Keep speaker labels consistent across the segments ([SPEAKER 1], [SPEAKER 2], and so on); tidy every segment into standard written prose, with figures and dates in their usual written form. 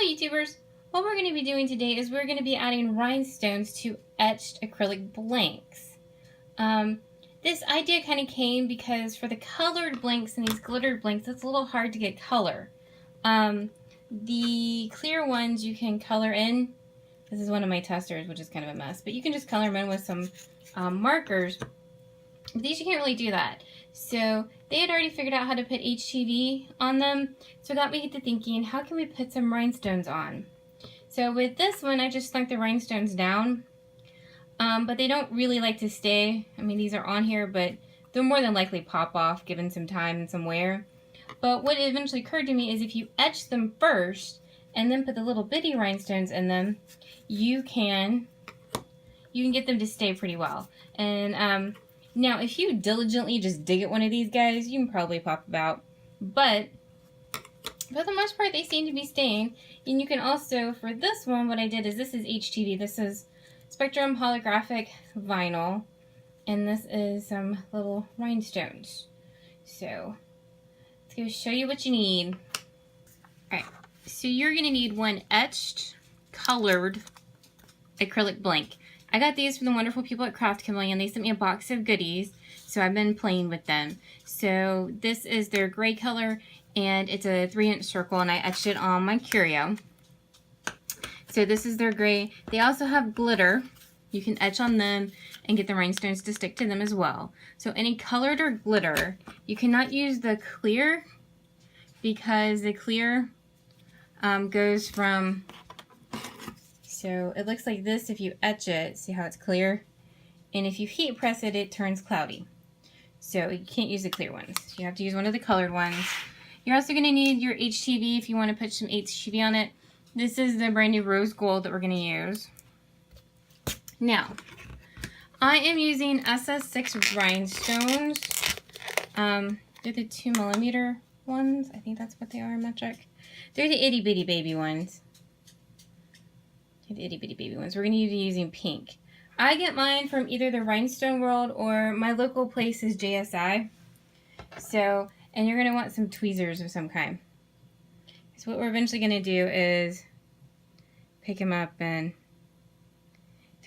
[SPEAKER 1] Hi YouTubers! What we're going to be doing today is we're going to be adding rhinestones to etched acrylic blanks. This idea kind of came because for the colored blanks and these glittered blanks, it's a little hard to get color. The clear ones you can color in. This is one of my testers, which is kind of a mess, but you can just color them in with some markers. But these you can't really do that. So they had already figured out how to put HTV on them, so it got me to thinking, how can we put some rhinestones on? So with this one, I just sunk the rhinestones down, but they don't really like to stay. I mean, these are on here, but they'll more than likely pop off given some time and some wear. But what eventually occurred to me is if you etch them first and then put the little bitty rhinestones in them, you can get them to stay pretty well. And now, if you diligently just dig at one of these guys, you can probably pop about. But for the most part, they seem to be staying. And you can also, for this one, what I did is this is HTV. This is Spectrum Holographic Vinyl. And this is some little rhinestones. So, let's go show you what you need. Alright, so you're going to need one etched, colored acrylic blank. I got these from the wonderful people at Craft Chameleon. They sent me a box of goodies, so I've been playing with them. So this is their gray color, and it's a 3-inch circle, and I etched it on my curio. So this is their gray. They also have glitter. You can etch on them and get the rhinestones to stick to them as well. So any colored or glitter, you cannot use the clear because the clear goes from... So it looks like this if you etch it. See how it's clear? And if you heat press it, it turns cloudy. So you can't use the clear ones. You have to use one of the colored ones. You're also going to need your HTV if you want to put some HTV on it. This is the brand new rose gold that we're going to use. Now, I am using SS6 rhinestones. They're the 2mm ones. I think that's what they are, metric. They're the itty bitty baby ones. The itty bitty baby ones. We're going to be using pink. I get mine from either the TheRhinestoneWorld or my local place is JSI. So, and you're going to want some tweezers of some kind. So what we're eventually going to do is pick them up and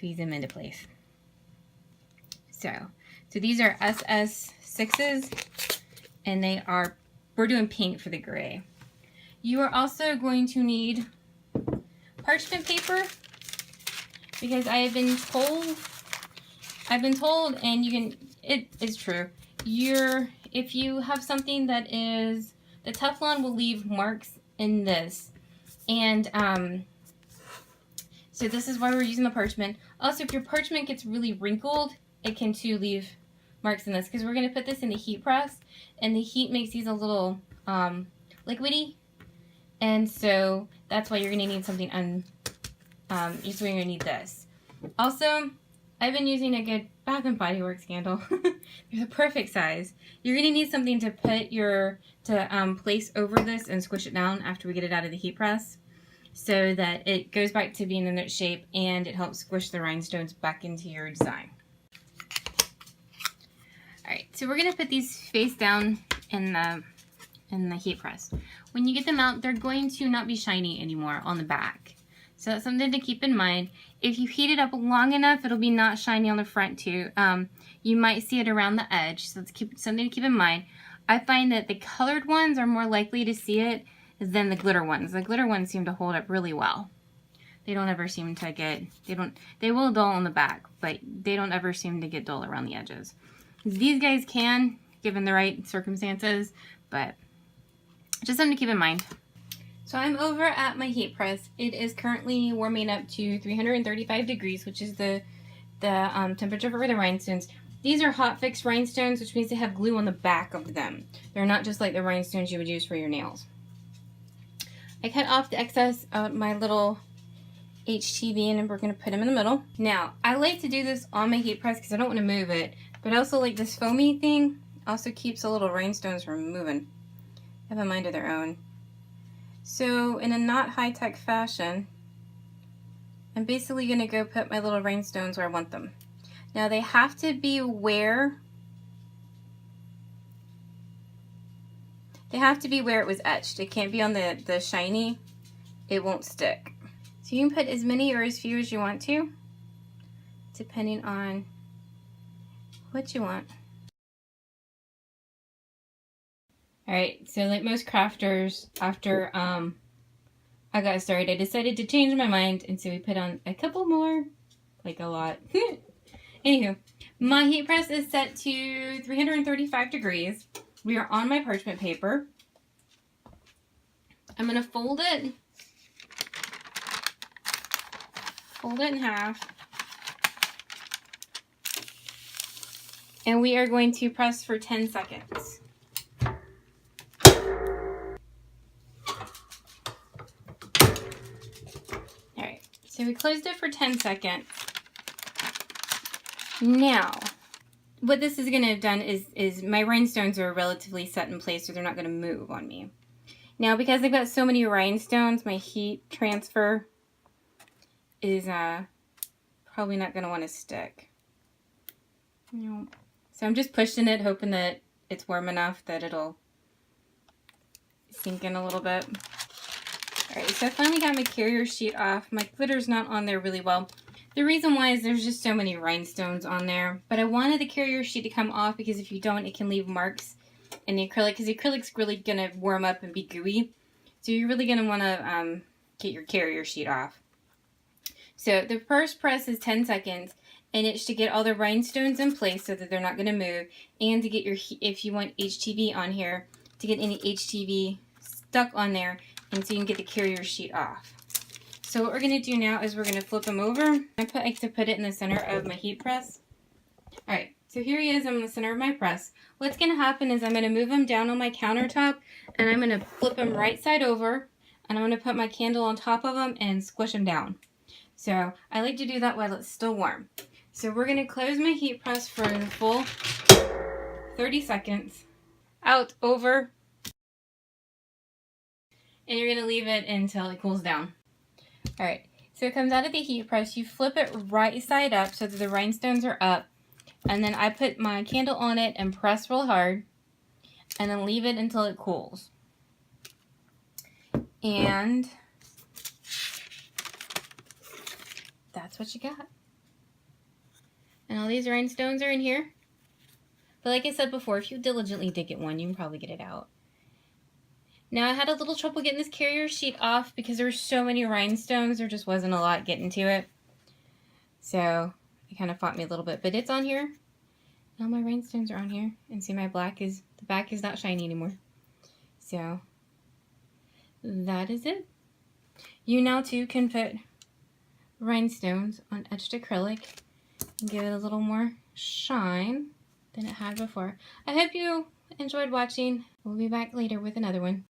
[SPEAKER 1] tweeze them into place. So these are SS6s, and we're doing pink for the gray. You are also going to need parchment paper, because I've been told, and it is true, if you have something that is, the Teflon will leave marks in this, and so this is why we're using the parchment. Also, if your parchment gets really wrinkled, it can too leave marks in this, because we're going to put this in the heat press, and the heat makes these a little liquidy. And so that's why you're going to need something just when you're going to need this. Also, I've been using a good Bath and Body Works candle. They're the perfect size. You're going to need something to put place over this and squish it down after we get it out of the heat press, so that it goes back to being in its shape and it helps squish the rhinestones back into your design. Alright, so we're going to put these face down in the heat press. When you get them out, they're going to not be shiny anymore on the back. So that's something to keep in mind. If you heat it up long enough, it'll be not shiny on the front too. You might see it around the edge, so it's something to keep in mind. I find that the colored ones are more likely to see it than the glitter ones. The glitter ones seem to hold up really well. They don't ever seem to get, they will dull on the back, but they don't ever seem to get dull around the edges. These guys can, given the right circumstances, but just something to keep in mind. So I'm over at my heat press. It is currently warming up to 335 degrees, which is the temperature for the rhinestones. These are hot fix rhinestones, which means they have glue on the back of them. They're not just like the rhinestones you would use for your nails. I cut off the excess of my little HTV, and we're going to put them in the middle. Now, I like to do this on my heat press because I don't want to move it, but I also like this foamy thing also keeps the little rhinestones from moving. They have a mind of their own. So in a not high-tech fashion, I'm basically going to go put my little rhinestones where I want them. Now they have to be where it was etched. It can't be on the shiny it won't stick. So you can put as many or as few as you want to, depending on what you want. Alright, so like most crafters, after I got started, I decided to change my mind, and so we put on a couple more, like a lot. Anywho, my heat press is set to 335 degrees. We are on my parchment paper. I'm going to fold it in half. And we are going to press for 10 seconds. Alright, so we closed it for 10 seconds. Now, what this is going to have done is my rhinestones are relatively set in place, so they're not going to move on me. Now, because I've got so many rhinestones, my heat transfer is probably not going to want to stick. No. So I'm just pushing it, hoping that it's warm enough that it'll sink in a little bit. Alright, so I finally got my carrier sheet off. My glitter's not on there really well. The reason why is there's just so many rhinestones on there. But I wanted the carrier sheet to come off because if you don't, it can leave marks in the acrylic. Because the acrylic's really going to warm up and be gooey. So you're really going to want to get your carrier sheet off. So the first press is 10 seconds. And it's to get all the rhinestones in place so that they're not going to move. And to get your, if you want HTV on here, to get any HTV stuck on there. And so you can get the carrier sheet off. So what we're going to do now is we're going to flip them over. I like to put it in the center of my heat press. Alright, so here he is in the center of my press. What's going to happen is I'm going to move him down on my countertop and I'm going to flip him right side over and I'm going to put my candle on top of him and squish him down. So I like to do that while it's still warm. So we're going to close my heat press for the full 30 seconds. Out, over. And you're going to leave it until it cools down. Alright, so it comes out of the heat press. You flip it right side up so that the rhinestones are up. And then I put my candle on it and press real hard. And then leave it until it cools. And that's what you got. And all these rhinestones are in here. But like I said before, if you diligently dig at one, you can probably get it out. Now I had a little trouble getting this carrier sheet off because there were so many rhinestones. There just wasn't a lot getting to it. So it kind of fought me a little bit. But it's on here. All my rhinestones are on here. And see, my black is, the back is not shiny anymore. So that is it. You now too can put rhinestones on etched acrylic and give it a little more shine than it had before. I hope you enjoyed watching. We'll be back later with another one.